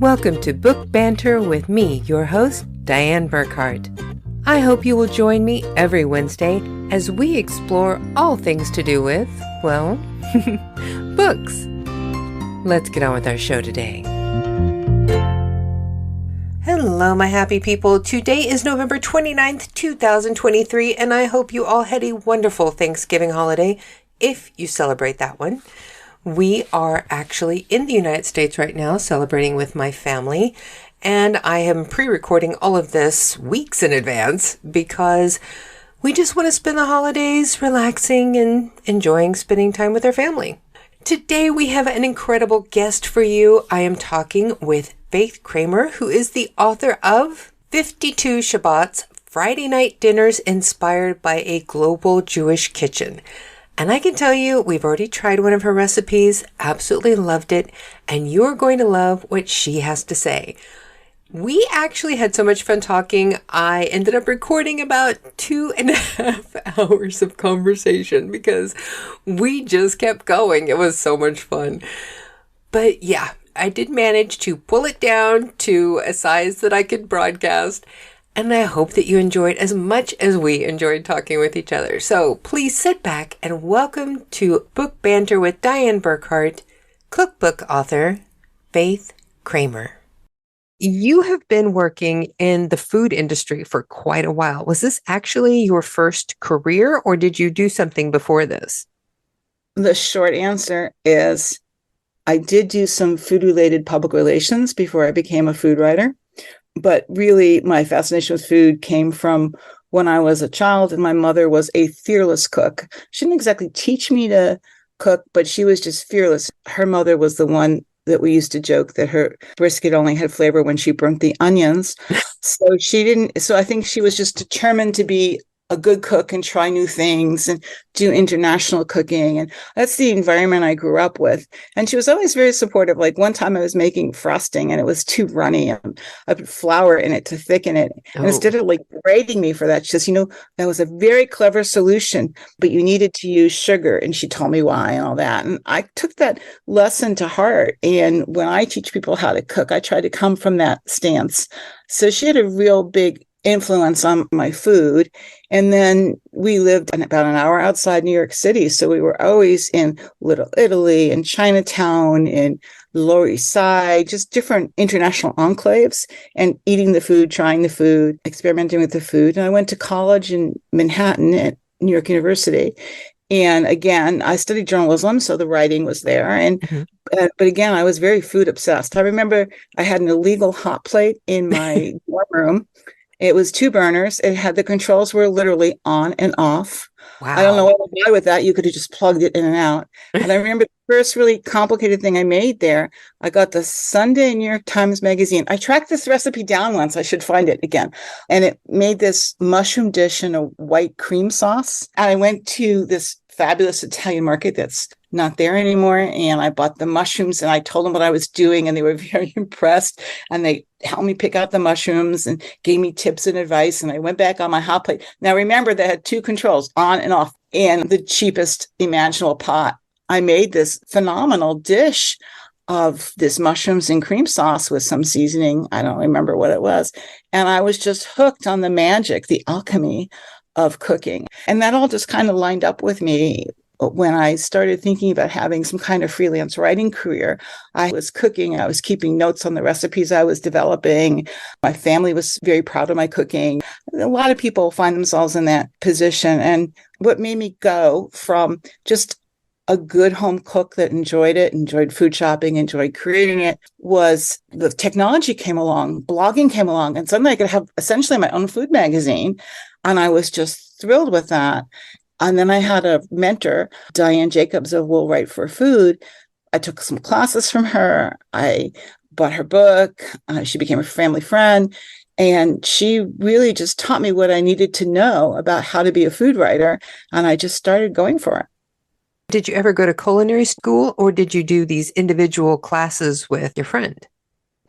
Welcome to Book Banter with me, your host, Dianne Burkhart. I hope you will join me every Wednesday as we explore all things to do with, well, books. Let's get on with our show today. Hello, my happy people. Today is November 29th, 2023, and I hope you all had a wonderful Thanksgiving holiday, if you celebrate that one. We are actually in the United States right now celebrating with my family, and I am pre-recording all of this weeks in advance because we just want to spend the holidays relaxing and enjoying spending time with our family. Today we have an incredible guest for you. I am talking with Faith Kramer, who is the author of 52 Shabbats, Friday Night Dinners Inspired by a Global Jewish Kitchen. And I can tell you, we've already tried one of her recipes, absolutely loved it, and you're going to love what she has to say. We actually had so much fun talking, I ended up recording about 2.5 hours of conversation because we just kept going. It was so much fun. But yeah, I did manage to pull it down to a size that I could broadcast. And I hope that you enjoyed as much as we enjoyed talking with each other. So please sit back and welcome to Book Banter with Dianne Burkhart, cookbook author, Faith Kramer. You have been working in the food industry for quite a while. Was this actually your first career, or did you do something before this? The short answer is I did do some food-related public relations before I became a food writer. But really, my fascination with food came from when I was a child, and my mother was a fearless cook. She didn't exactly teach me to cook, but she was just fearless. Her mother was the one that we used to joke that her brisket only had flavor when she burnt the onions. So I think she was just determined to be a good cook and try new things and do international cooking. And that's the environment I grew up with. And she was always very supportive. Like one time I was making frosting and it was too runny and I put flour in it to thicken it. And instead of like berating me for that, she says, that was a very clever solution, but you needed to use sugar. And she told me why and all that. And I took that lesson to heart. And when I teach people how to cook, I try to come from that stance. So she had a real big influence on my food. And then we lived about an hour outside New York City. So we were always in Little Italy and Chinatown and the Lower East Side, just different international enclaves and eating the food, trying the food, experimenting with the food. And I went to college in Manhattan at New York University. And again, I studied journalism, so the writing was there. And but again, I was very food obsessed. I remember I had an illegal hot plate in my dorm room. It was 2 burners. It had the controls were literally on and off. Wow. I don't know what to buy with that. You could have just plugged it in and out. And I remember the first really complicated thing I made there. I got the Sunday New York Times Magazine. I tracked this recipe down once. I should find it again. And it made this mushroom dish in a white cream sauce. And I went to this fabulous Italian market that's not there anymore. And I bought the mushrooms and I told them what I was doing and they were very impressed. And they helped me pick out the mushrooms and gave me tips and advice. And I went back on my hot plate. Now, remember, they had 2 controls, on and off, and the cheapest imaginable pot. I made this phenomenal dish of this mushrooms and cream sauce with some seasoning. I don't remember what it was. And I was just hooked on the magic, the alchemy of cooking. And that all just kind of lined up with me. When I started thinking about having some kind of freelance writing career, I was cooking. I was keeping notes on the recipes I was developing. My family was very proud of my cooking. A lot of people find themselves in that position. And what made me go from just a good home cook that enjoyed it, enjoyed food shopping, enjoyed creating it, was the technology came along, blogging came along, and suddenly I could have essentially my own food magazine. And I was just thrilled with that. And then I had a mentor, Dianne Jacobs of Will Write for Food. I took some classes from her. I bought her book. She became a family friend. And she really just taught me what I needed to know about how to be a food writer. And I just started going for it. Did you ever go to culinary school or did you do these individual classes with your friend?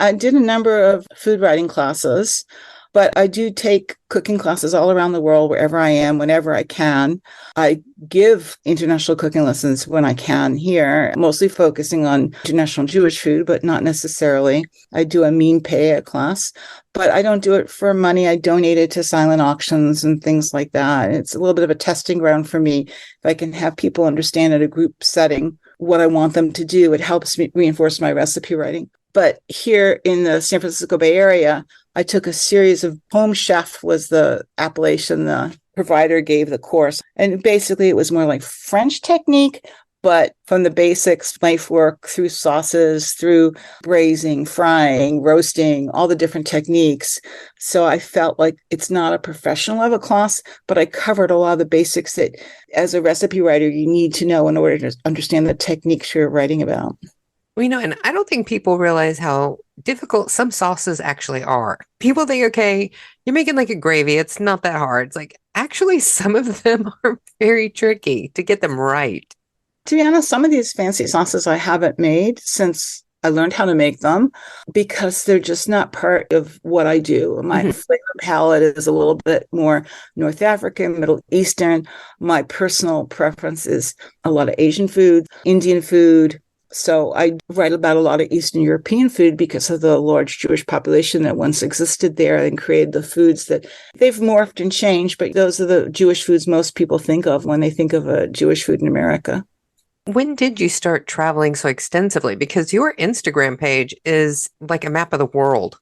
I did a number of food writing classes. But I do take cooking classes all around the world, wherever I am, whenever I can. I give international cooking lessons when I can here, mostly focusing on international Jewish food, but not necessarily. I do a mean pay class, but I don't do it for money. I donate it to silent auctions and things like that. It's a little bit of a testing ground for me. If I can have people understand at a group setting what I want them to do, it helps me reinforce my recipe writing. But here in the San Francisco Bay Area, I took a series of Home Chef was the appellation the provider gave the course. And basically it was more like French technique, but from the basics, knife work through sauces, through braising, frying, roasting, all the different techniques. So I felt like it's not a professional level class, but I covered a lot of the basics that as a recipe writer, you need to know in order to understand the techniques you're writing about. Well, and I don't think people realize how difficult some sauces actually are. People think, okay, you're making like a gravy. It's not that hard. It's like, actually, some of them are very tricky to get them right. To be honest, some of these fancy sauces I haven't made since I learned how to make them because they're just not part of what I do. My flavor palette is a little bit more North African, Middle Eastern. My personal preference is a lot of Asian food, Indian food. So I write about a lot of Eastern European food because of the large Jewish population that once existed there and created the foods that they've morphed and changed. But those are the Jewish foods most people think of when they think of a Jewish food in America. When did you start traveling so extensively? Because your Instagram page is like a map of the world.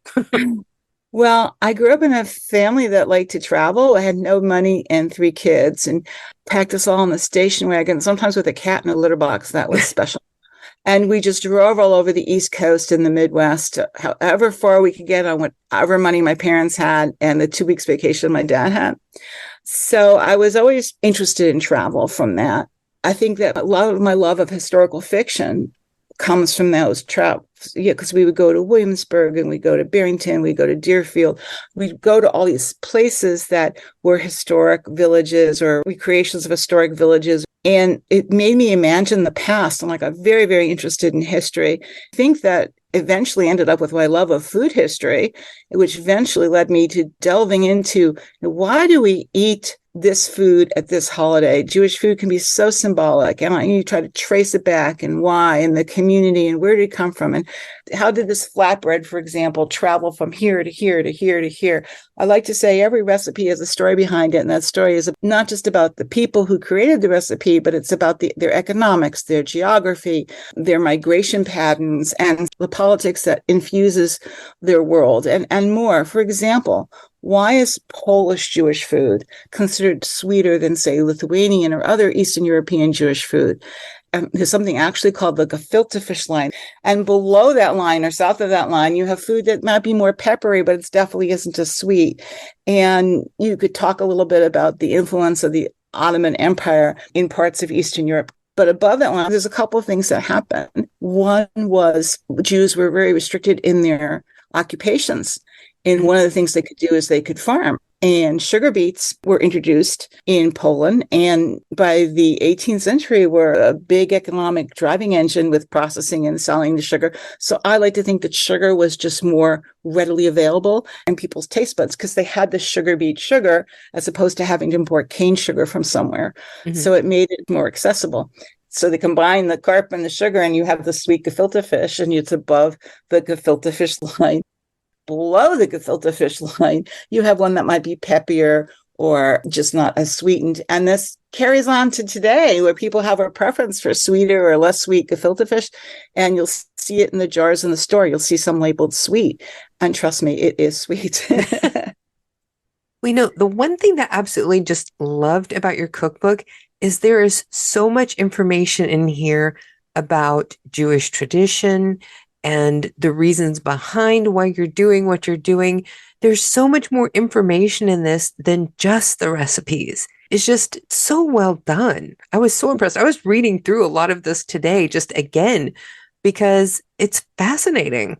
Well, I grew up in a family that liked to travel. I had no money and 3 kids and packed us all in the station wagon, sometimes with a cat in a litter box. That was special. And we just drove all over the East Coast and the Midwest, however far we could get on whatever money my parents had and the 2 weeks vacation my dad had. So I was always interested in travel from that. I think that a lot of my love of historical fiction comes from those travels. Yeah, because we would go to Williamsburg and we go to Barrington, we go to Deerfield, we'd go to all these places that were historic villages or recreations of historic villages. And it made me imagine the past. I'm like, I'm very, very interested in history. I think that eventually ended up with my love of food history, which eventually led me to delving into why do we eat this food at this holiday? Jewish food can be so symbolic, and I need to try to trace it back and why and the community and where did it come from and how did this flatbread, for example, travel from here to here to here to here? I like to say every recipe has a story behind it, and that story is not just about the people who created the recipe, but it's about their economics, their geography, their migration patterns, and the politics that infuses their world and more. For example, why is Polish Jewish food considered sweeter than, say, Lithuanian or other Eastern European Jewish food? There's something actually called the gefilte fish line. And below that line or south of that line, you have food that might be more peppery, but it definitely isn't as sweet. And you could talk a little bit about the influence of the Ottoman Empire in parts of Eastern Europe. But above that line, there's a couple of things that happened. One was Jews were very restricted in their occupations. And one of the things they could do is they could farm. And sugar beets were introduced in Poland. And by the 18th century, were a big economic driving engine with processing and selling the sugar. So I like to think that sugar was just more readily available in people's taste buds because they had the sugar beet sugar as opposed to having to import cane sugar from somewhere. So it made it more accessible. So they combine the carp and the sugar and you have the sweet gefilte fish and it's above the gefilte fish line. Below the gefilte fish line, you have one that might be peppier or just not as sweetened. And this carries on to today where people have a preference for sweeter or less sweet gefilte fish. And you'll see it in the jars in the store. You'll see some labeled sweet. And trust me, it is sweet. We know the one thing that I absolutely just loved about your cookbook is there is so much information in here about Jewish tradition and the reasons behind why you're doing what you're doing. There's so much more information in this than just the recipes. It's just so well done. I was so impressed. I was reading through a lot of this today, just again, because it's fascinating.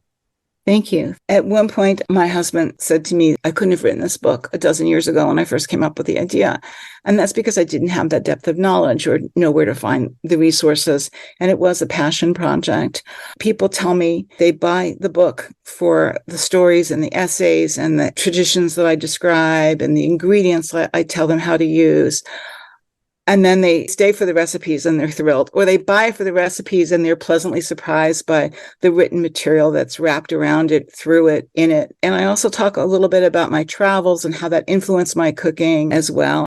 Thank you. At one point, my husband said to me, I couldn't have written this book a dozen years ago when I first came up with the idea. And that's because I didn't have that depth of knowledge or know where to find the resources. And it was a passion project. People tell me they buy the book for the stories and the essays and the traditions that I describe and the ingredients that I tell them how to use. And then they stay for the recipes and they're thrilled, or they buy for the recipes and they're pleasantly surprised by the written material that's wrapped around it, through it, in it. And I also talk a little bit about my travels and how that influenced my cooking as well.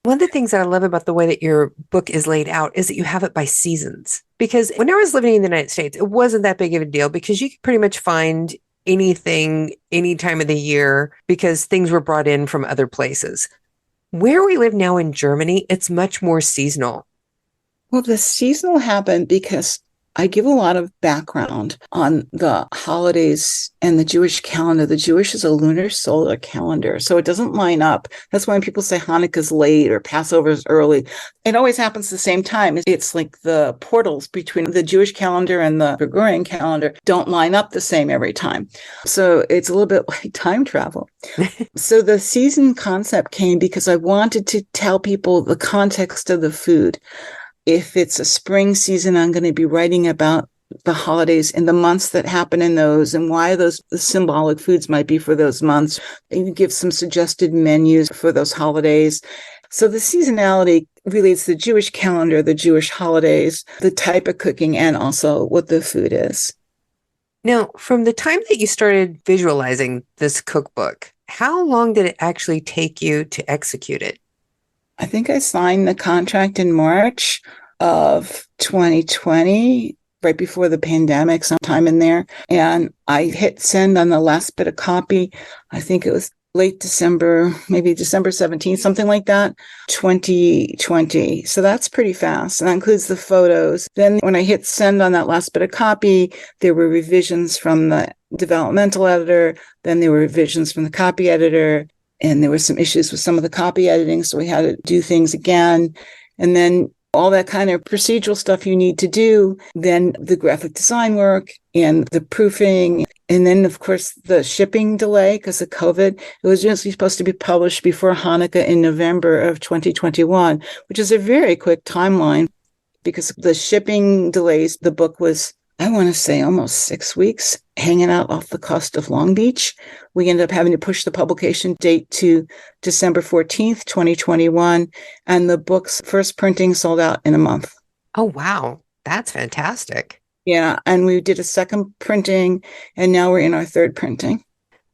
One of the things that I love about the way that your book is laid out is that you have it by seasons. Because when I was living in the United States, it wasn't that big of a deal because you could pretty much find anything any time of the year because things were brought in from other places. Where we live now in Germany, it's much more seasonal. Well, the seasonal happened because I give a lot of background on the holidays and the Jewish calendar. The Jewish is a lunar solar calendar, so it doesn't line up. That's why when people say Hanukkah's late or Passover's early, it always happens the same time. It's like the portals between the Jewish calendar and the Gregorian calendar don't line up the same every time. So it's a little bit like time travel. So the season concept came because I wanted to tell people the context of the food. If it's a spring season, I'm going to be writing about the holidays and the months that happen in those and why those symbolic foods might be for those months. You give some suggested menus for those holidays. So the seasonality relates to the Jewish calendar, the Jewish holidays, the type of cooking, and also what the food is. Now, from the time that you started visualizing this cookbook, how long did it actually take you to execute it? I think I signed the contract in March of 2020, right before the pandemic, sometime in there. And I hit send on the last bit of copy. I think it was late December, maybe December 17th, something like that, 2020. So that's pretty fast. And that includes the photos. Then when I hit send on that last bit of copy, there were revisions from the developmental editor. Then there were revisions from the copy editor. And there were some issues with some of the copy editing, so we had to do things again. And then all that kind of procedural stuff you need to do, then the graphic design work and the proofing. And then, of course, the shipping delay because of COVID. It was just supposed to be published before Hanukkah in November of 2021, which is a very quick timeline because of the shipping delays. The book was, I want to say, almost 6 weeks hanging out off the coast of Long Beach. We ended up having to push the publication date to December 14th, 2021. And the book's first printing sold out in a month. Oh, wow. That's fantastic. Yeah. And we did a second printing, and now we're in our third printing.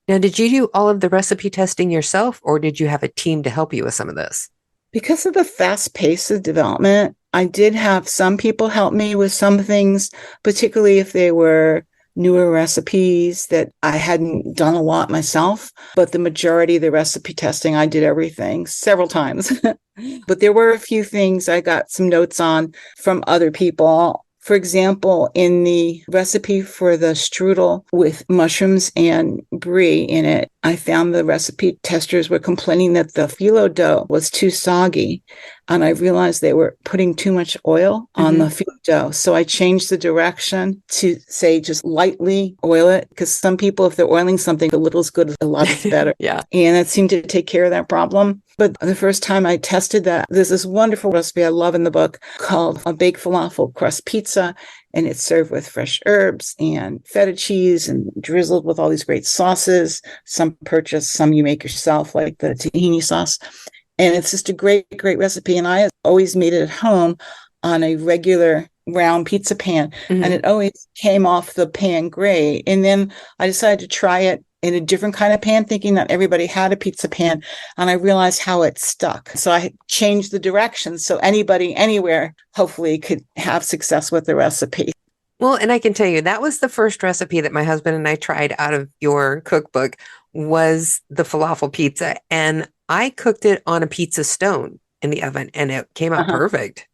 Now, did you do all of the recipe testing yourself, or did you have a team to help you with some of this? Because of the fast pace of development, I did have some people help me with some things, particularly if they were newer recipes that I hadn't done a lot myself. But the majority of the recipe testing, I did everything several times. But there were a few things I got some notes on from other people. For example, in the recipe for the strudel with mushrooms and brie in it, I found the recipe testers were complaining that the phyllo dough was too soggy. And I realized they were putting too much oil on the phyllo dough. So I changed the direction to say just lightly oil it, because some people, if they're oiling something, a little is good, a lot is better. Yeah. And that seemed to take care of that problem. But the first time I tested that, there's this wonderful recipe I love in the book called a baked falafel crust pizza. And it's served with fresh herbs and feta cheese and drizzled with all these great sauces. Some purchased, some you make yourself, like the tahini sauce. And it's just a great, great recipe. And I always made it at home on a regular round pizza pan. And it always came off the pan great. And then I decided to try it in a different kind of pan, thinking that everybody had a pizza pan. And I realized how it stuck. So I changed the direction so anybody, anywhere, hopefully could have success with the recipe. Well, and I can tell you, that was the first recipe that my husband and I tried out of your cookbook was the falafel pizza. And I cooked it on a pizza stone in the oven, and it came out perfect.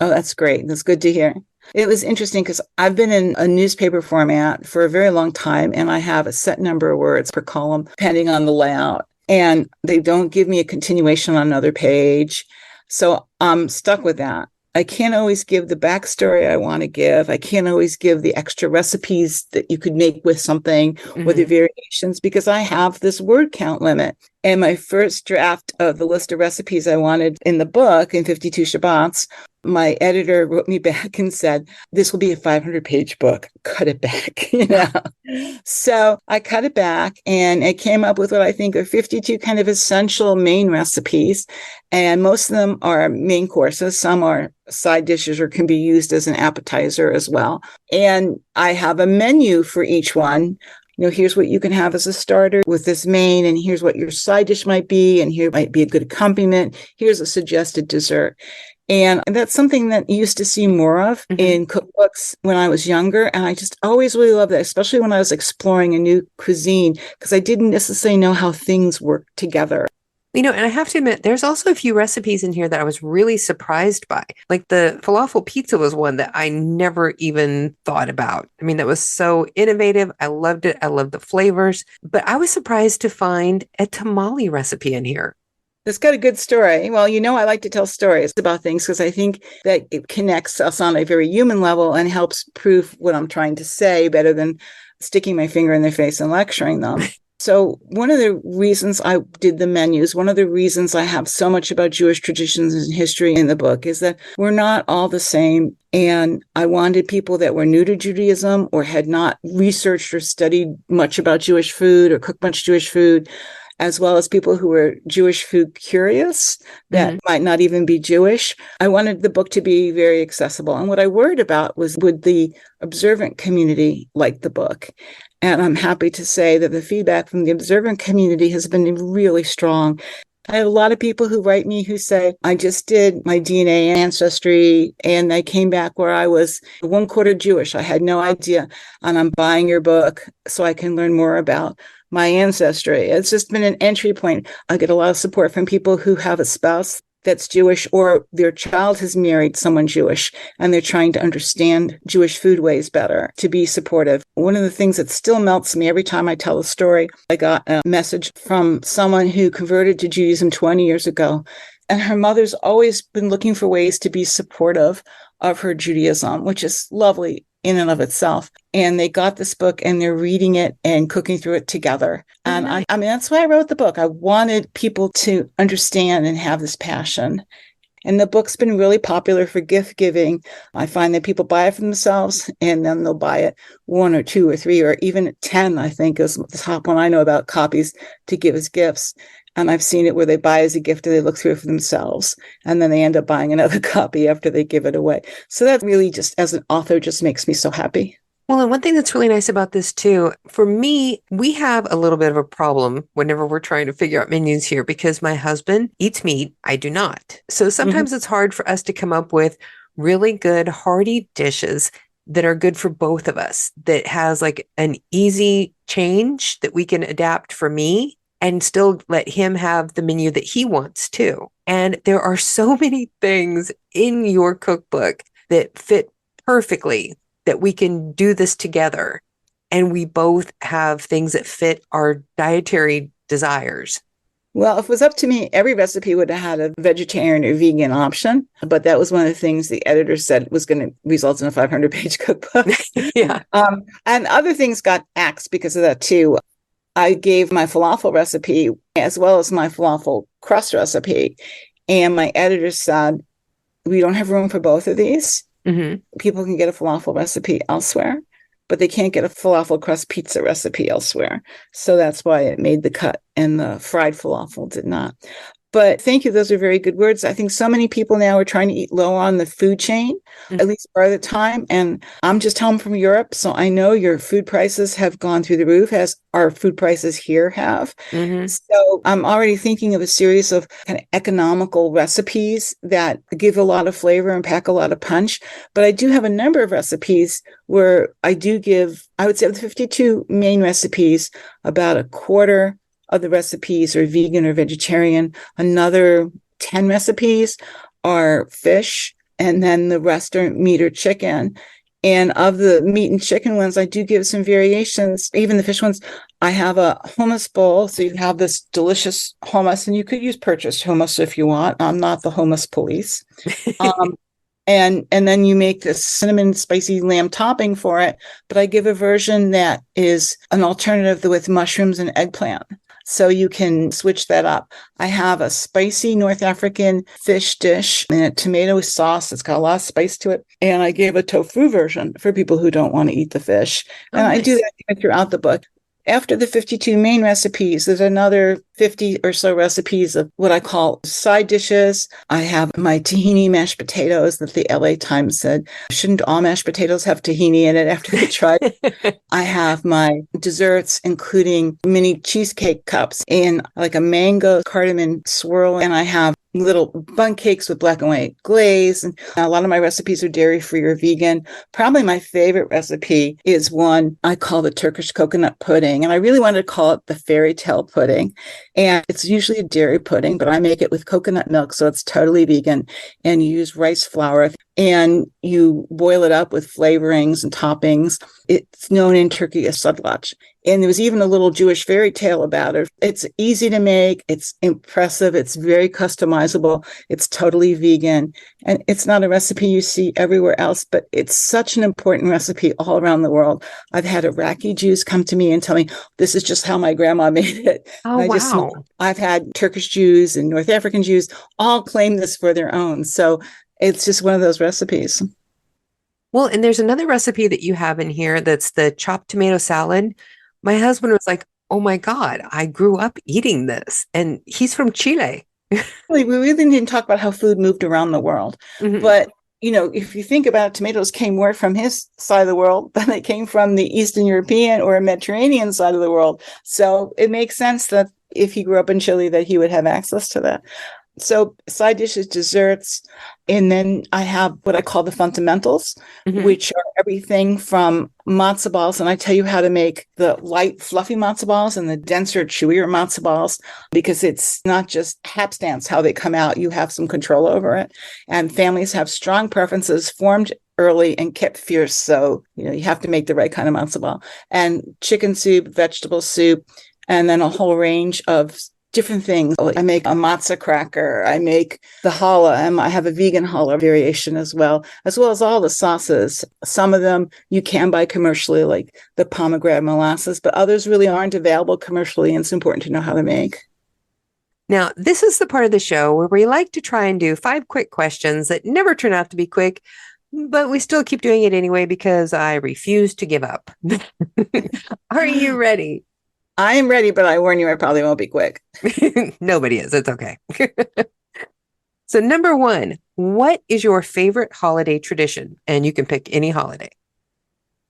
Oh, that's great. That's good to hear. It was interesting because I've been in a newspaper format for a very long time, and I have a set number of words per column, depending on the layout. And they don't give me a continuation on another page. So I'm stuck with that. I can't always give the backstory I want to give. I can't always give the extra recipes that you could make with something or the variations because I have this word count limit. And my first draft of the list of recipes I wanted in the book in 52 Shabbats, my editor wrote me back and said, this will be a 500-page book. Cut it back, So I cut it back and it came up with what I think are 52 kind of essential main recipes. And most of them are main courses. Some are side dishes or can be used as an appetizer as well. And I have a menu for each one. Here's what you can have as a starter with this main, and here's what your side dish might be, and here might be a good accompaniment. Here's a suggested dessert. And that's something that you used to see more of in cookbooks when I was younger. And I just always really loved that, especially when I was exploring a new cuisine, because I didn't necessarily know how things work together. And I have to admit, there's also a few recipes in here that I was really surprised by. Like the falafel pizza was one that I never even thought about. I mean, that was so innovative. I loved it. I loved the flavors. But I was surprised to find a tamale recipe in here. It's got a good story. Well, I like to tell stories about things because I think that it connects us on a very human level and helps prove what I'm trying to say better than sticking my finger in their face and lecturing them. So one of the reasons I did the menus, one of the reasons I have so much about Jewish traditions and history in the book is that we're not all the same. And I wanted people that were new to Judaism or had not researched or studied much about Jewish food or cooked much Jewish food, as well as people who were Jewish food curious that might not even be Jewish. I wanted the book to be very accessible. And what I worried about was, would the observant community like the book? And I'm happy to say that the feedback from the observant community has been really strong. I have a lot of people who write me who say, I just did my DNA ancestry and I came back where I was 1/4 Jewish. I had no idea. And I'm buying your book so I can learn more about my ancestry. It's just been an entry point. I get a lot of support from people who have a spouse that's Jewish or their child has married someone Jewish and they're trying to understand Jewish food ways better to be supportive. One of the things that still melts me every time I tell a story, I got a message from someone who converted to Judaism 20 years ago. And her mother's always been looking for ways to be supportive of her Judaism, which is lovely in and of itself. And they got this book and they're reading it and cooking through it together. And I mean, that's why I wrote the book. I wanted people to understand and have this passion. And the book's been really popular for gift giving. I find that people buy it for themselves and then they'll buy it 1 or 2 or 3 or even 10, I think is the top one I know about, copies to give as gifts. And I've seen it where they buy as a gift and they look through it for themselves. And then they end up buying another copy after they give it away. So that really just, as an author, just makes me so happy. Well, and one thing that's really nice about this too, for me, we have a little bit of a problem whenever we're trying to figure out menus here because my husband eats meat. I do not. So sometimes it's hard for us to come up with really good, hearty dishes that are good for both of us, that has like an easy change that we can adapt for me and still let him have the menu that he wants too. And there are so many things in your cookbook that fit perfectly that we can do this together. And we both have things that fit our dietary desires. Well, if it was up to me, every recipe would have had a vegetarian or vegan option. But that was one of the things the editor said was going to result in a 500-page cookbook. Yeah. And other things got axed because of that too. I gave my falafel recipe as well as my falafel crust recipe. And my editor said, we don't have room for both of these. People can get a falafel recipe elsewhere, but they can't get a falafel crust pizza recipe elsewhere. So that's why it made the cut and the fried falafel did not. But thank you. Those are very good words. I think so many people now are trying to eat low on the food chain, at least part of the time. And I'm just home from Europe. So I know your food prices have gone through the roof as our food prices here have. So I'm already thinking of a series of kind of economical recipes that give a lot of flavor and pack a lot of punch. But I do have a number of recipes where I do give, I would say of the 52 main recipes, about a quarter of the recipes are vegan or vegetarian. Another 10 recipes are fish, and then the rest are meat or chicken. And of the meat and chicken ones, I do give some variations. Even the fish ones, I have a hummus bowl. So you have this delicious hummus, and you could use purchased hummus if you want. I'm not the hummus police. And then you make this cinnamon spicy lamb topping for it. But I give a version that is an alternative with mushrooms and eggplant. So you can switch that up. I have a spicy North African fish dish and a tomato sauce. It's got a lot of spice to it. And I gave a tofu version for people who don't want to eat the fish. And nice. I do that throughout the book. After the 52 main recipes, there's another 50 or so recipes of what I call side dishes. I have my tahini mashed potatoes that the LA Times said, shouldn't all mashed potatoes have tahini in it after they tried it? I have my desserts, including mini cheesecake cups and like a mango cardamom swirl. And I have little bun cakes with black and white glaze. And a lot of my recipes are dairy-free or vegan. Probably my favorite recipe is one I call the Turkish coconut pudding. And I really wanted to call it the fairy tale pudding. And it's usually a dairy pudding, but I make it with coconut milk, so it's totally vegan. And you use rice flour and you boil it up with flavorings and toppings. It's known in Turkey as sadlaç. And there was even a little Jewish fairy tale about it. It's easy to make. It's impressive. It's very customizable. It's totally vegan. And it's not a recipe you see everywhere else, but it's such an important recipe all around the world. I've had Iraqi Jews come to me and tell me, this is just how my grandma made it. Oh, wow. I've had Turkish Jews and North African Jews all claim this for their own. So it's just one of those recipes. Well, and there's another recipe that you have in here that's the chopped tomato salad. My husband was like, oh my God, I grew up eating this. And he's from Chile. We really didn't talk about how food moved around the world. Mm-hmm. But, you know, if you think about it, tomatoes came more from his side of the world than they came from the Eastern European or Mediterranean side of the world. So it makes sense that if he grew up in Chile, that he would have access to that. So side dishes, desserts, and then I have what I call the fundamentals, mm-hmm. which are everything from matzo balls. And I tell you how to make the light, fluffy matzo balls and the denser, chewier matzo balls, because it's not just hapstance how they come out. You have some control over it. And families have strong preferences formed early and kept fierce. So, you know, you have to make the right kind of matzo ball. And chicken soup, vegetable soup, and then a whole range of different things. I make a matzah cracker. I make the challah, and I have a vegan challah variation as well as all the sauces. Some of them you can buy commercially, like the pomegranate molasses, but others really aren't available commercially, and it's important to know how to make. Now, this is the part of the show where we like to try and do 5 quick questions that never turn out to be quick, but we still keep doing it anyway because I refuse to give up. Are you ready? I am ready, but I warn you, I probably won't be quick. Nobody is. It's okay. So number 1, what is your favorite holiday tradition? And you can pick any holiday.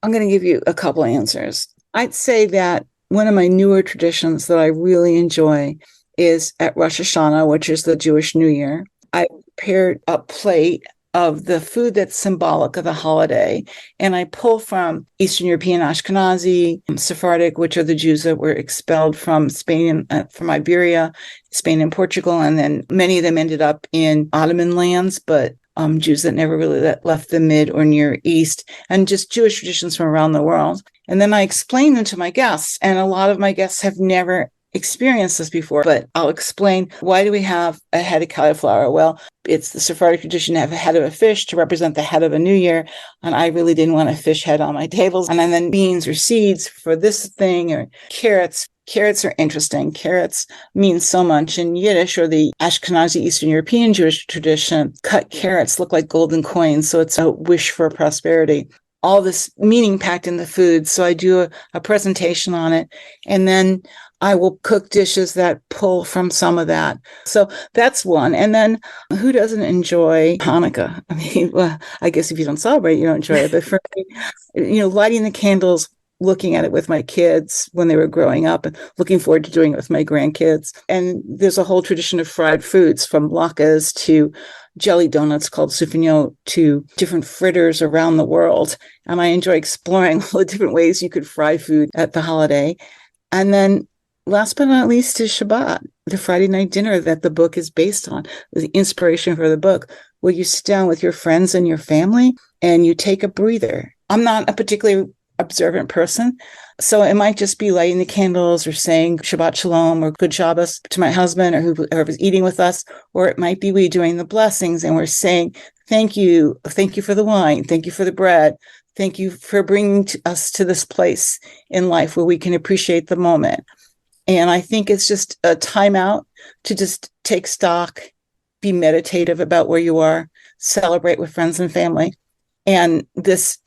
I'm going to give you a couple answers. I'd say that one of my newer traditions that I really enjoy is at Rosh Hashanah, which is the Jewish New Year. I prepared a plate of the food that's symbolic of the holiday. And I pull from Eastern European Ashkenazi, Sephardic, which are the Jews that were expelled from Spain, from Iberia, Spain and Portugal. And then many of them ended up in Ottoman lands, but Jews that never really left the Mid or Near East, and just Jewish traditions from around the world. And then I explain them to my guests. And a lot of my guests have never experienced this before, but I'll explain. Why do we have a head of cauliflower? Well, it's the Sephardic tradition to have a head of a fish to represent the head of a new year. And I really didn't want a fish head on my tables. And then beans or seeds for this thing, or carrots. Carrots are interesting. Carrots mean so much. In Yiddish, or the Ashkenazi Eastern European Jewish tradition, cut carrots look like golden coins. So it's a wish for prosperity. All this meaning packed in the food. So I do a presentation on it. And then I will cook dishes that pull from some of that. So that's one. And then who doesn't enjoy Hanukkah? I mean, well, I guess if you don't celebrate, you don't enjoy it. But for me, you know, lighting the candles, looking at it with my kids when they were growing up, and looking forward to doing it with my grandkids. And there's a whole tradition of fried foods, from latkes to jelly donuts called souffignon to different fritters around the world. And I enjoy exploring all the different ways you could fry food at the holiday. And then last but not least is Shabbat, the Friday night dinner that the book is based on, the inspiration for the book, where you sit down with your friends and your family and you take a breather. I'm not a particularly observant person. So it might just be lighting the candles or saying Shabbat Shalom or Good Shabbos to my husband or whoever's eating with us. Or it might be we doing the blessings and we're saying, thank you for the wine. Thank you for the bread. Thank you for bringing us to this place in life where we can appreciate the moment. And I think it's just a time out to just take stock, be meditative about where you are, celebrate with friends and family. And this,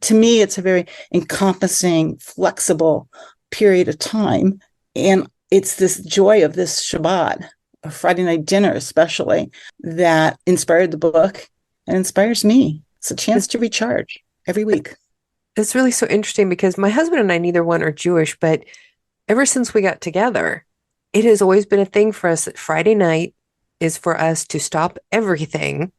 to me, it's a very encompassing, flexible period of time. And it's this joy of this Shabbat, a Friday night dinner especially, that inspired the book and inspires me. It's a chance to recharge every week. It's really so interesting because my husband and I, neither one are Jewish, but ever since we got together, it has always been a thing for us that Friday night is for us to stop everything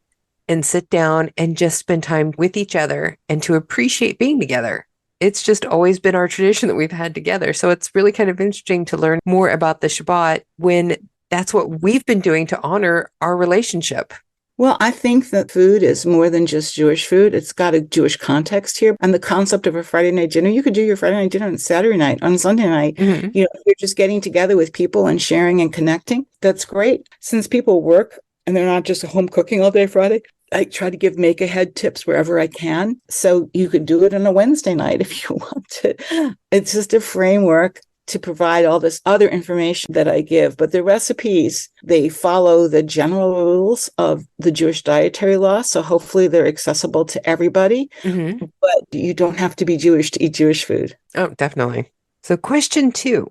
and sit down and just spend time with each other and to appreciate being together. It's just always been our tradition that we've had together. So it's really kind of interesting to learn more about the Shabbat when that's what we've been doing to honor our relationship. Well, I think that food is more than just Jewish food. It's got a Jewish context here. And the concept of a Friday night dinner, you could do your Friday night dinner on Saturday night, on Sunday night. Mm-hmm. You know, if you're just getting together with people and sharing and connecting. That's great. Since people work and they're not just home cooking all day Friday, I try to make ahead tips wherever I can. So you could do it on a Wednesday night if you want to. It's just a framework to provide all this other information that I give. But the recipes, they follow the general rules of the Jewish dietary law. So hopefully they're accessible to everybody. Mm-hmm. But you don't have to be Jewish to eat Jewish food. Oh, definitely. So question 2,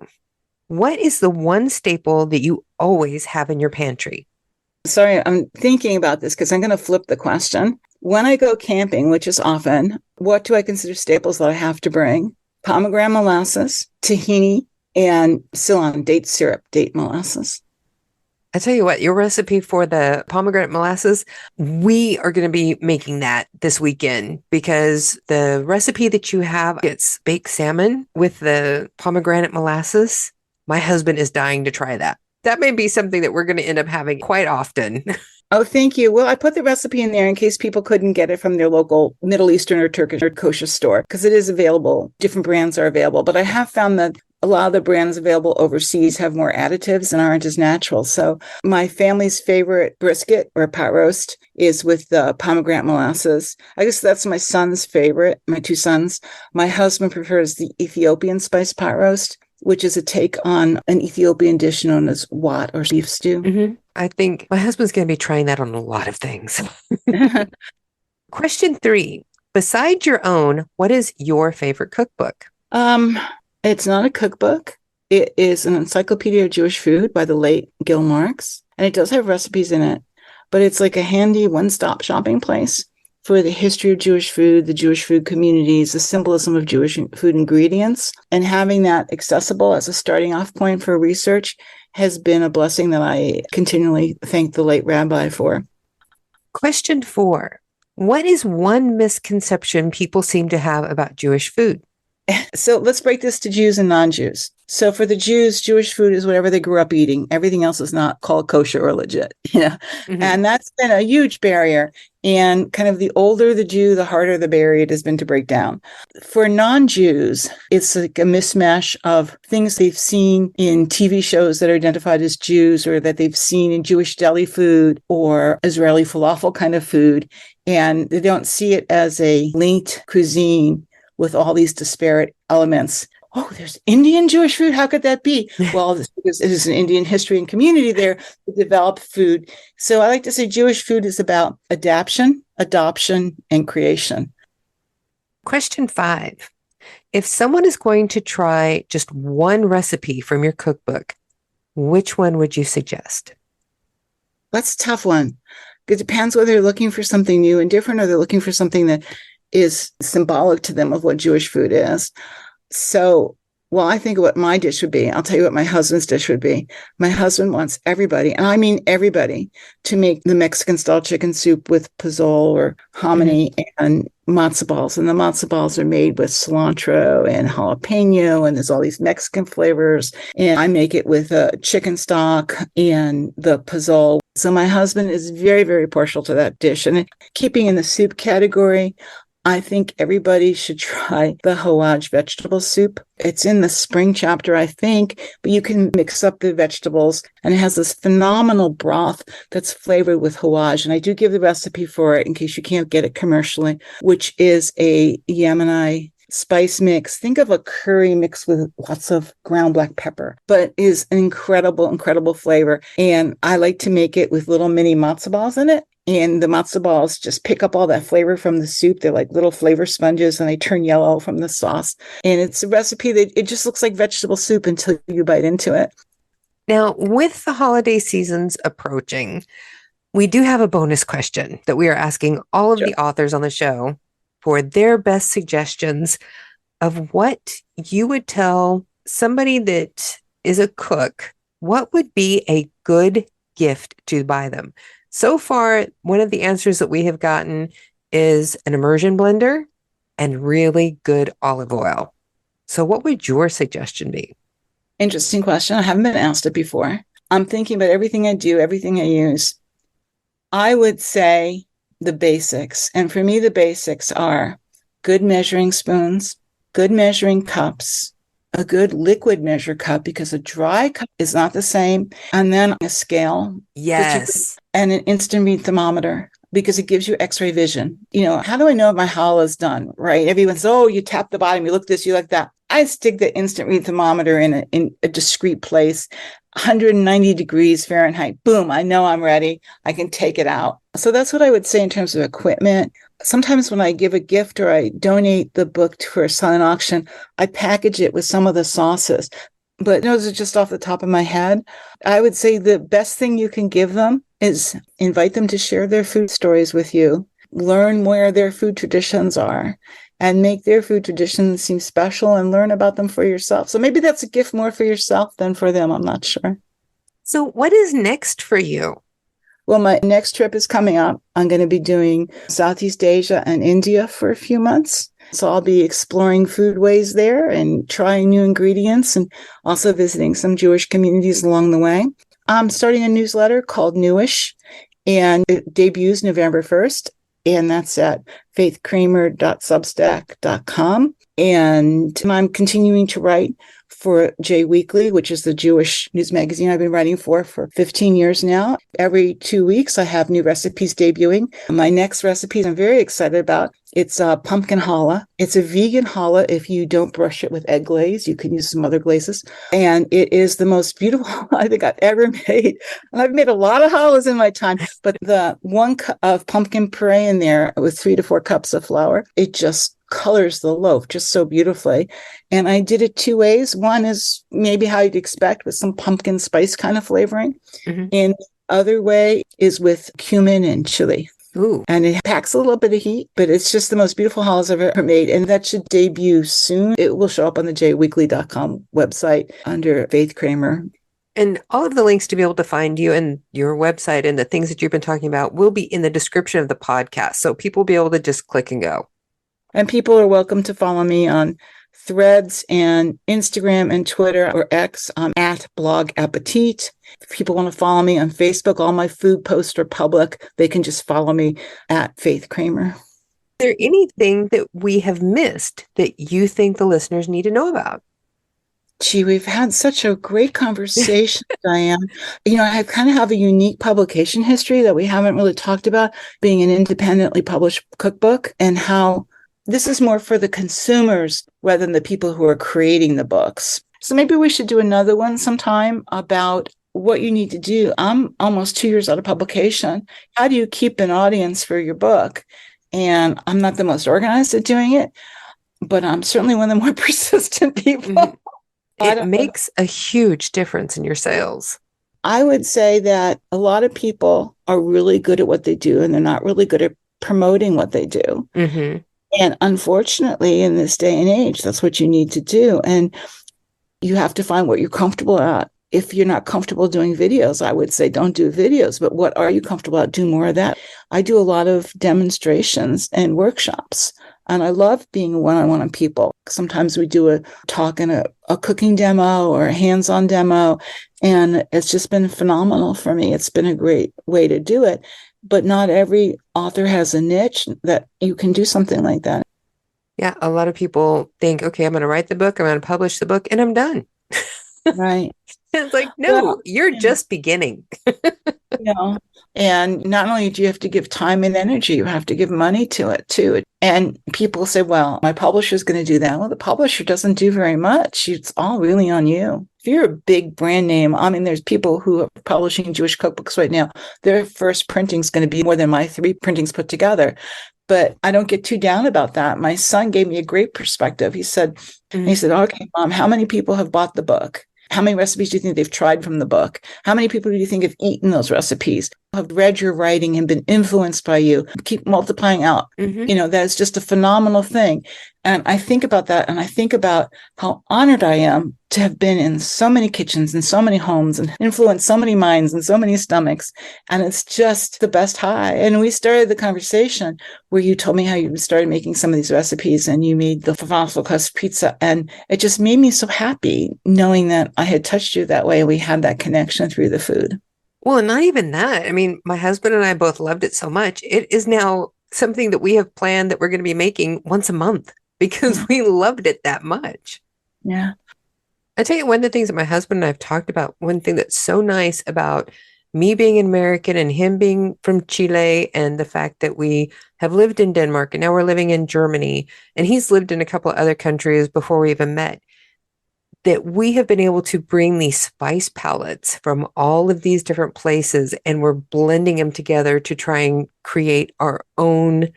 what is the one staple that you always have in your pantry? Sorry, I'm thinking about this because I'm going to flip the question. When I go camping, which is often, what do I consider staples that I have to bring? Pomegranate molasses, tahini, and Ceylon date syrup, date molasses. I tell you what, your recipe for the pomegranate molasses, we are going to be making that this weekend because the recipe that you have, it's baked salmon with the pomegranate molasses. My husband is dying to try that. That may be something that we're going to end up having quite often. Oh, thank you. Well, I put the recipe in there in case people couldn't get it from their local Middle Eastern or Turkish or kosher store because it is available. Different brands are available. But I have found that a lot of the brands available overseas have more additives and aren't as natural. So my family's favorite brisket or pot roast is with the pomegranate molasses. I guess that's my son's favorite, my 2 sons. My husband prefers the Ethiopian spice pot roast, which is a take on an Ethiopian dish known as wat or beef stew. Mm-hmm. I think my husband's going to be trying that on a lot of things. Question 3, besides your own, what is your favorite cookbook? It's not a cookbook. It is an encyclopedia of Jewish food by the late Gil Marks, and it does have recipes in it, but it's like a handy one-stop shopping place for the history of Jewish food, the Jewish food communities, the symbolism of Jewish food ingredients, and having that accessible as a starting off point for research has been a blessing that I continually thank the late rabbi for. Question 4, what is one misconception people seem to have about Jewish food? So let's break this to Jews and non-Jews. So for the Jews, Jewish food is whatever they grew up eating. Everything else is not called kosher or legit. Mm-hmm. And that's been a huge barrier. And kind of the older the Jew, the harder the barrier it has been to break down. For non-Jews, it's like a mismatch of things they've seen in TV shows that are identified as Jews or that they've seen in Jewish deli food or Israeli falafel kind of food. And they don't see it as a linked cuisine with all these disparate elements. Oh, there's Indian Jewish food. How could that be? Well, because it is an Indian history and community there to develop food. So I like to say Jewish food is about adaptation, adoption, and creation. Question 5. If someone is going to try just one recipe from your cookbook, which one would you suggest? That's a tough one. It depends whether they're looking for something new and different or they're looking for something that is symbolic to them of what Jewish food is. So, well, I think what my dish would be, I'll tell you what my husband's dish would be. My husband wants everybody, and I mean everybody, to make the Mexican style chicken soup with pozole or hominy and matzo balls. And the matzo balls are made with cilantro and jalapeno, and there's all these Mexican flavors. And I make it with chicken stock and the pozole. So my husband is very, very partial to that dish. And keeping in the soup category, I think everybody should try the Hawaj vegetable soup. It's in the spring chapter, I think, but you can mix up the vegetables, and it has this phenomenal broth that's flavored with Hawaj. And I do give the recipe for it in case you can't get it commercially, which is a Yemeni spice mix. Think of a curry mixed with lots of ground black pepper, but is an incredible, incredible flavor. And I like to make it with little mini matzo balls in it. And the matzo balls just pick up all that flavor from the soup. They're like little flavor sponges, and they turn yellow from the sauce. And it's a recipe that it just looks like vegetable soup until you bite into it. Now, with the holiday seasons approaching, we do have a bonus question that we are asking all of the authors on the show for their best suggestions of what you would tell somebody that is a cook. What would be a good gift to buy them? So far, one of the answers that we have gotten is an immersion blender and really good olive oil. So what would your suggestion be? Interesting question. I haven't been asked it before. I'm thinking about everything I do, everything I use. I would say the basics. And for me, the basics are good measuring spoons, good measuring cups, a good liquid measure cup, because a dry cup is not the same. And then a scale. Yes. And an instant read thermometer, because it gives you x-ray vision. You know, how do I know if my challah is done, right? Everyone says, oh, you tap the bottom, you look this, you like that. I stick the instant read thermometer in a discrete place, 190 degrees Fahrenheit. Boom, I know I'm ready. I can take it out. So that's what I would say in terms of equipment. Sometimes when I give a gift or I donate the book for a silent auction, I package it with some of the sauces. But those are just off the top of my head. I would say the best thing you can give them is invite them to share their food stories with you, learn where their food traditions are, and make their food traditions seem special, and learn about them for yourself. So maybe that's a gift more for yourself than for them. I'm not sure. So what is next for you? Well, my next trip is coming up. I'm going to be doing Southeast Asia and India for a few months. So I'll be exploring foodways there and trying new ingredients, and also visiting some Jewish communities along the way. I'm starting a newsletter called Newish, and it debuts November 1st. And that's at faithkramer.substack.com. And I'm continuing to write for J Weekly, which is the Jewish news magazine I've been writing for 15 years now. Every 2 weeks, I have new recipes debuting. My next recipe I'm very excited about. It's a pumpkin challah. It's a vegan challah. If you don't brush it with egg glaze, you can use some other glazes. And it is the most beautiful challah I think I've ever made. And I've made a lot of challahs in my time, but the 1 cup of pumpkin puree in there with 3 to 4 cups of flour, it just colors the loaf just so beautifully. And I did it 2 ways. One is maybe how you'd expect, with some pumpkin spice kind of flavoring. Mm-hmm. And the other way is with cumin and chili. Ooh. And it packs a little bit of heat, but it's just the most beautiful challahs I've ever made. And that should debut soon. It will show up on the jweekly.com website under Faith Kramer. And all of the links to be able to find you and your website and the things that you've been talking about will be in the description of the podcast. So people will be able to just click and go. And people are welcome to follow me on Threads and Instagram and Twitter, or X. I'm at Blog Appetit. If people want to follow me on Facebook, all my food posts are public. They can just follow me at Faith Kramer. Is there anything that we have missed that you think the listeners need to know about? Gee, we've had such a great conversation, Dianne. You know, I kind of have a unique publication history that we haven't really talked about, being an independently published cookbook, and how this is more for the consumers rather than the people who are creating the books. So maybe we should do another one sometime about what you need to do. I'm almost 2 years out of publication. How do you keep an audience for your book? And I'm not the most organized at doing it, but I'm certainly one of the more persistent people. Mm-hmm. It makes a huge difference in your sales. I would say that a lot of people are really good at what they do, and they're not really good at promoting what they do. Mm-hmm. And unfortunately, in this day and age, that's what you need to do. And you have to find what you're comfortable at. If you're not comfortable doing videos, I would say don't do videos. But what are you comfortable at? Do more of that. I do a lot of demonstrations and workshops. And I love being one-on-one on people. Sometimes we do a talk and a cooking demo or a hands-on demo. And it's just been phenomenal for me. It's been a great way to do it. but not every author has a niche that you can do something like that. Yeah, a lot of people think, okay, I'm going to write the book, I'm going to publish the book, and I'm done. Right. It's like, Well, no, you're yeah. just beginning. You know, and not only do you have to give time and energy, you have to give money to it too. And people say, well, my publisher's going to do that. Well, the publisher doesn't do very much. It's all really on you. If you're a big brand name, I mean, there's people who are publishing Jewish cookbooks right now. Their first printing is going to be more than my 3 printings put together. But I don't get too down about that. My son gave me a great perspective. He said, okay, Mom, how many people have bought the book? How many recipes do you think they've tried from the book? How many people do you think have eaten those recipes, have read your writing and been influenced by you? Keep multiplying out. That is just a phenomenal thing. And I think about that, and I think about how honored I am to have been in so many kitchens and so many homes and influenced so many minds and so many stomachs. And it's just the best high. And we started the conversation where you told me how you started making some of these recipes and you made the falafel crust pizza. And it just made me so happy knowing that I had touched you that way and we had that connection through the food. Well, and not even that. I mean, my husband and I both loved it so much. It is now something that we have planned that we're going to be making once a month because we loved it that much. Yeah. I tell you, one of the things that my husband and I have talked about, one thing that's so nice about me being an American and him being from Chile, and the fact that we have lived in Denmark and now we're living in Germany, and he's lived in a couple of other countries before we even met, that we have been able to bring these spice palettes from all of these different places and we're blending them together to try and create our own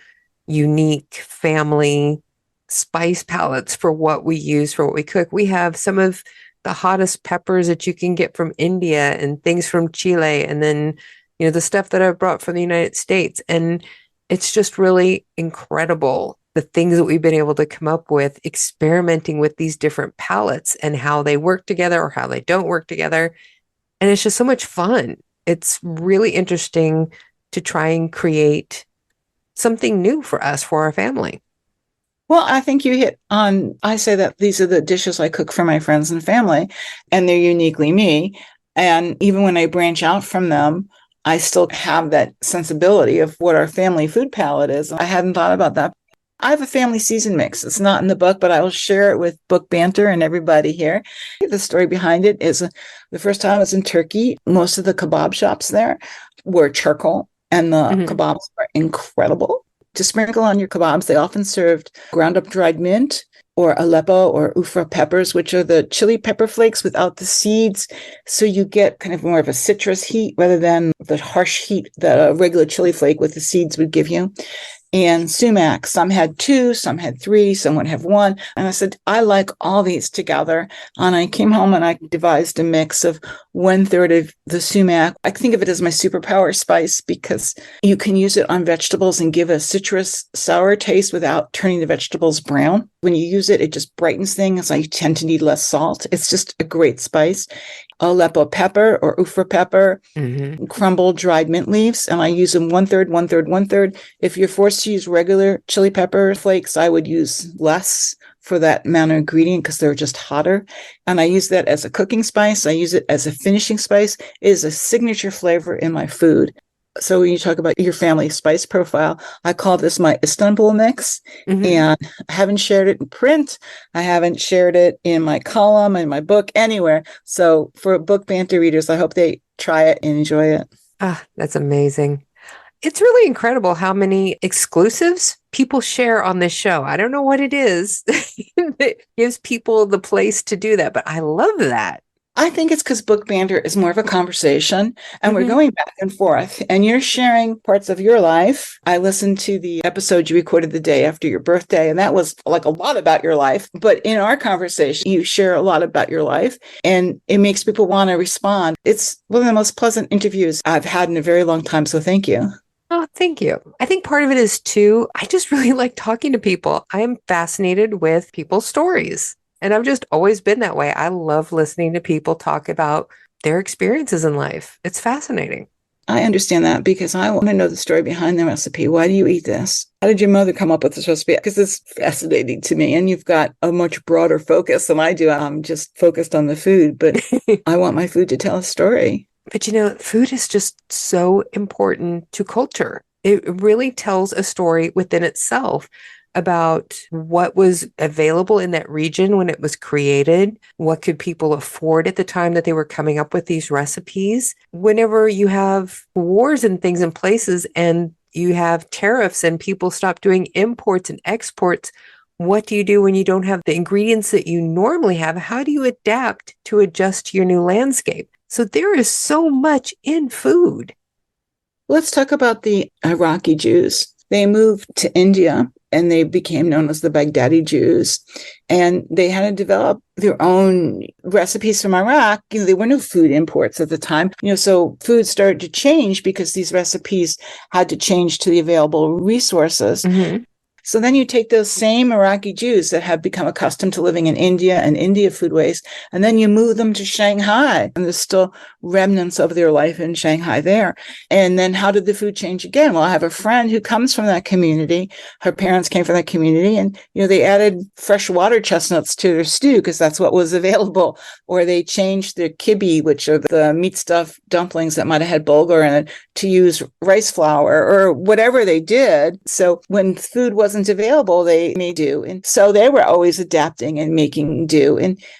unique family spice palettes for what we use for what we cook. We have some of the hottest peppers that you can get from India and things from Chile, and then the stuff that I've brought from the United States. And it's just really incredible the things that we've been able to come up with experimenting with these different palettes and how they work together or how they don't work together. And it's just so much fun. It's really interesting to try and create something new for us, for our family. Well, I think you hit on, I say that these are the dishes I cook for my friends and family, and they're uniquely me. And even when I branch out from them, I still have that sensibility of what our family food palette is. I hadn't thought about that. I have a family season mix. It's not in the book, but I will share it with Book Banter and everybody here. The story behind it is the first time I was in Turkey, most of the kebab shops there were charcoal, and the kebabs are incredible. To sprinkle on your kebabs, they often served ground up dried mint or Aleppo or Ufra peppers, which are the chili pepper flakes without the seeds. So you get kind of more of a citrus heat rather than the harsh heat that a regular chili flake with the seeds would give you. And sumac, some had 2, some had 3, some would have 1. And I said, I like all these together. And I came home and I devised a mix of 1/3 of the sumac. I think of it as my superpower spice because you can use it on vegetables and give a citrus sour taste without turning the vegetables brown. When you use it, it just brightens things. I tend to need less salt. It's just a great spice. Aleppo pepper or Ufra pepper, crumbled dried mint leaves, and I use them 1/3, 1/3, 1/3. If you're forced to use regular chili pepper flakes, I would use less for that amount of ingredient because they're just hotter. And I use that as a cooking spice. I use it as a finishing spice. It is a signature flavor in my food. So when you talk about your family spice profile, I call this my Istanbul mix. And I haven't shared it in print. I haven't shared it in my column, in my book, anywhere. So for Book Banter readers, I hope they try it and enjoy it. Ah, that's amazing. It's really incredible how many exclusives people share on this show. I don't know what it is that gives people the place to do that, but I love that. I think it's because Book Banter is more of a conversation and we're going back and forth and you're sharing parts of your life. I listened to the episode you recorded the day after your birthday, and that was like a lot about your life. But in our conversation, you share a lot about your life and it makes people want to respond. It's one of the most pleasant interviews I've had in a very long time. So thank you. Oh, thank you. I think part of it is too, I just really like talking to people. I am fascinated with people's stories. And I've just always been that way. I love listening to people talk about their experiences in life. It's fascinating. I understand that because I want to know the story behind the recipe. Why do you eat this? How did your mother come up with this recipe? Because it's fascinating to me. And you've got a much broader focus than I do. I'm just focused on the food, but I want my food to tell a story. But food is just so important to culture. It really tells a story within itself about what was available in that region when it was created, what could people afford at the time that they were coming up with these recipes. Whenever you have wars and things in places and you have tariffs and people stop doing imports and exports, what do you do when you don't have the ingredients that you normally have? How do you adapt to adjust to your new landscape? So there is so much in food. Let's talk about the Iraqi Jews. They moved to India and they became known as the Baghdadi Jews. And they had to develop their own recipes from Iraq. There were no food imports at the time. So food started to change because these recipes had to change to the available resources. Mm-hmm. So then you take those same Iraqi Jews that have become accustomed to living in India and India foodways, and then you move them to Shanghai, and there's still remnants of their life in Shanghai there. And then how did the food change again? Well, I have a friend who comes from that community. Her parents came from that community, and they added fresh water chestnuts to their stew because that's what was available. Or they changed their kibbeh, which are the meat stuffed dumplings that might have had bulgur in it, to use rice flour or whatever they did. So when food wasn't available, they made do. And so they were always adapting and making do.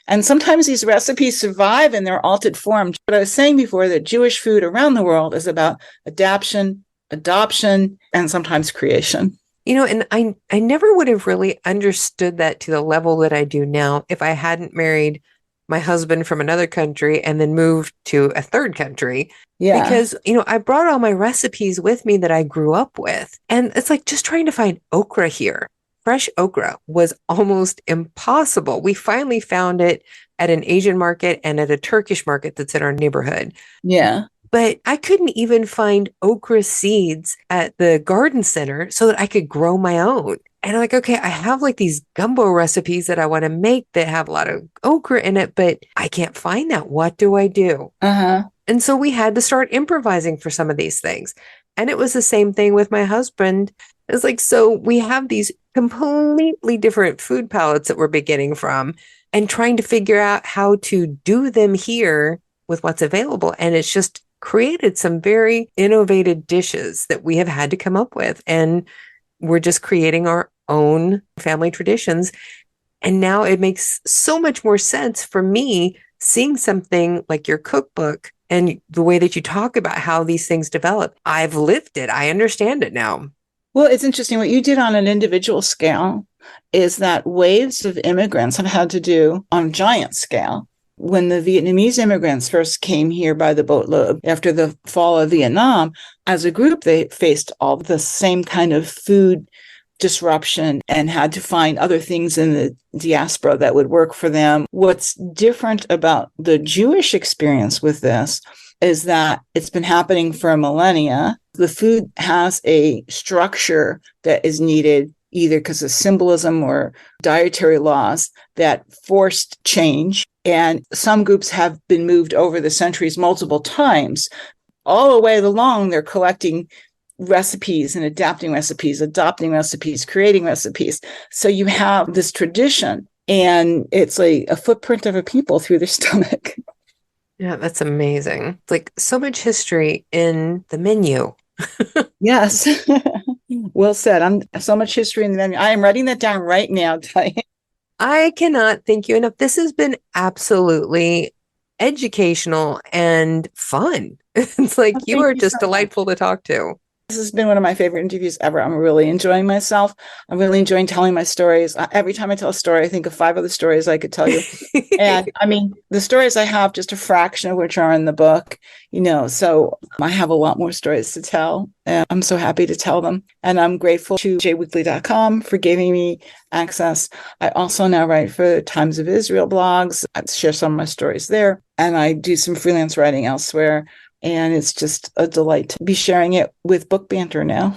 And sometimes these recipes survive in their altered form. But I was saying before that Jewish food around the world is about adaptation, adoption, and sometimes creation. And I never would have really understood that to the level that I do now if I hadn't married my husband from another country and then moved to a third country. Yeah. Because, I brought all my recipes with me that I grew up with. And it's like just trying to find okra here. Fresh okra was almost impossible. We finally found it at an Asian market and at a Turkish market that's in our neighborhood. Yeah. But I couldn't even find okra seeds at the garden center so that I could grow my own. And I'm like, okay, I have like these gumbo recipes that I want to make that have a lot of okra in it, but I can't find that. What do I do? Uh-huh. And so we had to start improvising for some of these things. And it was the same thing with my husband. It's like, so we have these completely different food palettes that we're beginning from and trying to figure out how to do them here with what's available. And it's just created some very innovative dishes that we have had to come up with. And we're just creating our own family traditions. And now it makes so much more sense for me seeing something like your cookbook and the way that you talk about how these things develop. I've lived it. I understand it now. Well, it's interesting. What you did on an individual scale is that waves of immigrants have had to do on a giant scale. When the Vietnamese immigrants first came here by the boatload after the fall of Vietnam, as a group, they faced all the same kind of food disruption and had to find other things in the diaspora that would work for them. What's different about the Jewish experience with this is that it's been happening for millennia. The food has a structure that is needed either because of symbolism or dietary laws that forced change. And some groups have been moved over the centuries multiple times. All the way along, they're collecting recipes and adapting recipes, adopting recipes, creating recipes. So you have this tradition, and it's like a footprint of a people through their stomach. Yeah, that's amazing. It's like so much history in the menu. Yes. Well said. I'm so much history in the menu. I am writing that down right now, Diane. I cannot thank you enough. This has been absolutely educational and fun. It's like you Thank are you just so much. delightful to talk to. This has been one of my favorite interviews ever. I'm really enjoying myself. I'm really enjoying telling my stories. Every time I tell a story, I think of 5 other stories I could tell you. And I mean, the stories I have, just a fraction of which are in the book, so I have a lot more stories to tell. And I'm so happy to tell them. And I'm grateful to jweekly.com for giving me access. I also now write for Times of Israel blogs. I share some of my stories there. And I do some freelance writing elsewhere. And it's just a delight to be sharing it with Book Banter now.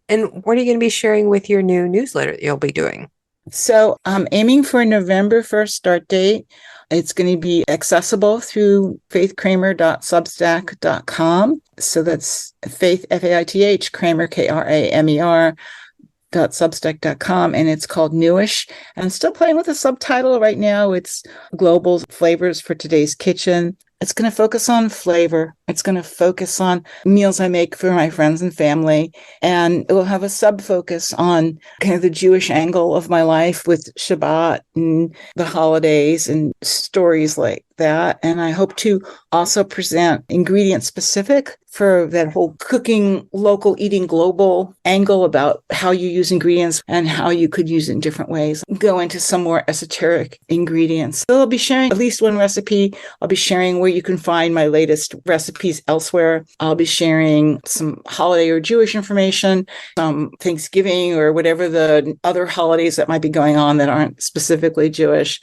And what are you going to be sharing with your new newsletter that you'll be doing? So I'm aiming for a November 1st start date. It's going to be accessible through faithkramer.substack.com. So that's Faith, Faith, Kramer, Kramer, .substack.com, and it's called Newish. And I'm still playing with the subtitle right now. It's Global Flavors for Today's Kitchen. It's going to focus on flavor. It's going to focus on meals I make for my friends and family. And it will have a sub-focus on kind of the Jewish angle of my life with Shabbat and the holidays and stories like that. And I hope to also present ingredient specific for that whole cooking local, eating global angle about how you use ingredients and how you could use it in different ways. Go into some more esoteric ingredients. So I'll be sharing at least one recipe. I'll be sharing where you can find my latest recipes elsewhere. I'll be sharing some holiday or Jewish information, some Thanksgiving or whatever the other holidays that might be going on that aren't specifically Jewish,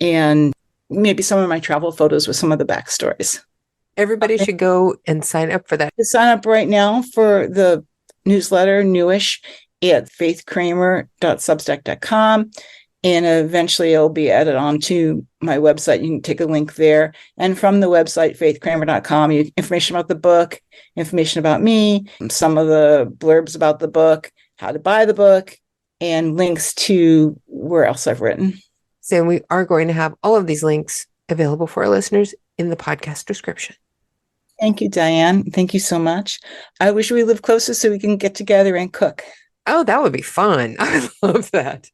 and maybe some of my travel photos with some of the backstories. Everybody should go and sign up for that. To sign up right now for the newsletter, newish, at faithkramer.substack.com. And eventually it'll be added onto my website. You can take a link there. And from the website, faithkramer.com, you information about the book, information about me, some of the blurbs about the book, how to buy the book, and links to where else I've written. So we are going to have all of these links available for our listeners in the podcast description. Thank you, Dianne. Thank you so much. I wish we lived closer so we can get together and cook. Oh, that would be fun. I would love that.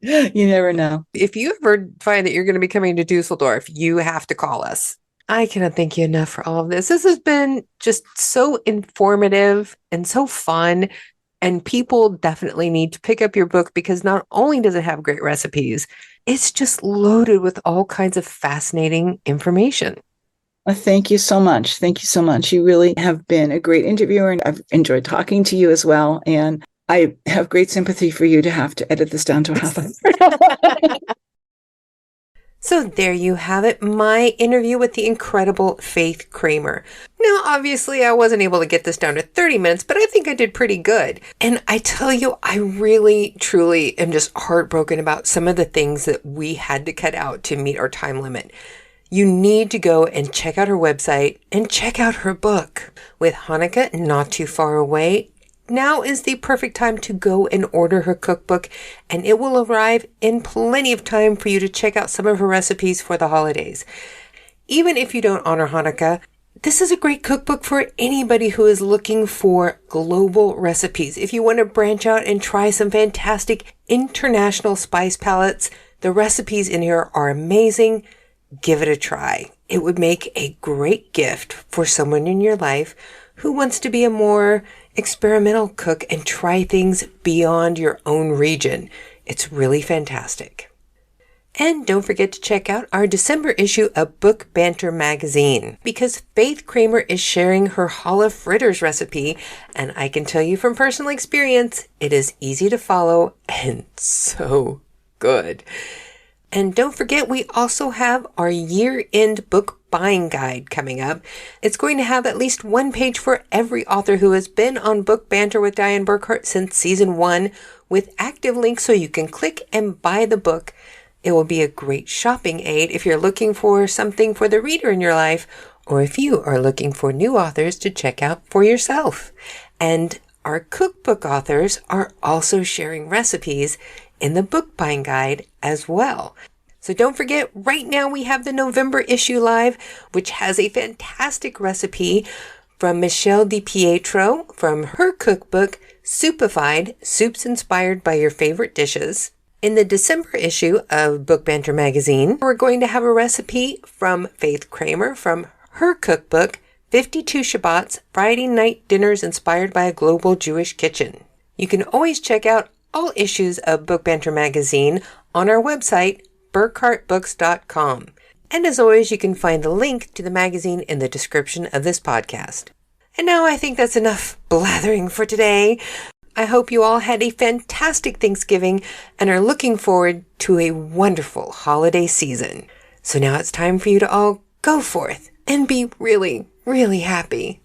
You never know. If you ever find that you're going to be coming to Dusseldorf, you have to call us. I cannot thank you enough for all of this. This has been just so informative and so fun. And people definitely need to pick up your book because not only does it have great recipes, it's just loaded with all kinds of fascinating information. Well, thank you so much. Thank you so much. You really have been a great interviewer, and I've enjoyed talking to you as well. And I have great sympathy for you to have to edit this down to a half hour. So there you have it, my interview with the incredible Faith Kramer. Now, obviously, I wasn't able to get this down to 30 minutes, but I think I did pretty good. And I tell you, I really, truly am just heartbroken about some of the things that we had to cut out to meet our time limit. You need to go and check out her website and check out her book. With Hanukkah not too far away, now is the perfect time to go and order her cookbook, and it will arrive in plenty of time for you to check out some of her recipes for the holidays. Even if you don't honor Hanukkah, this is a great cookbook for anybody who is looking for global recipes. If you want to branch out and try some fantastic international spice palettes, the recipes in here are amazing. Give it a try. It would make a great gift for someone in your life who wants to be a more experimental cook and try things beyond your own region. It's really fantastic. And don't forget to check out our December issue of Book Banter magazine, because Faith Kramer is sharing her challah fritters recipe, and I can tell you from personal experience, it is easy to follow and so good. And don't forget, we also have our year-end book buying guide coming up. It's going to have at least one page for every author who has been on Book Banter with Dianne Burkhart since season 1, with active links so you can click and buy the book. It will be a great shopping aid if you're looking for something for the reader in your life, or if you are looking for new authors to check out for yourself. And our cookbook authors are also sharing recipes in the book buying guide as well. So don't forget, right now we have the November issue live, which has a fantastic recipe from Michelle DiPietro from her cookbook, Soupified, Soups Inspired by Your Favorite Dishes. In the December issue of Book Banter magazine, we're going to have a recipe from Faith Kramer from her cookbook, 52 Shabbats, Friday Night Dinners Inspired by a Global Jewish Kitchen. You can always check out all issues of Book Banter magazine on our website, burkhartbooks.com. And as always, you can find the link to the magazine in the description of this podcast. And now I think that's enough blathering for today. I hope you all had a fantastic Thanksgiving and are looking forward to a wonderful holiday season. So now it's time for you to all go forth and be really, really happy.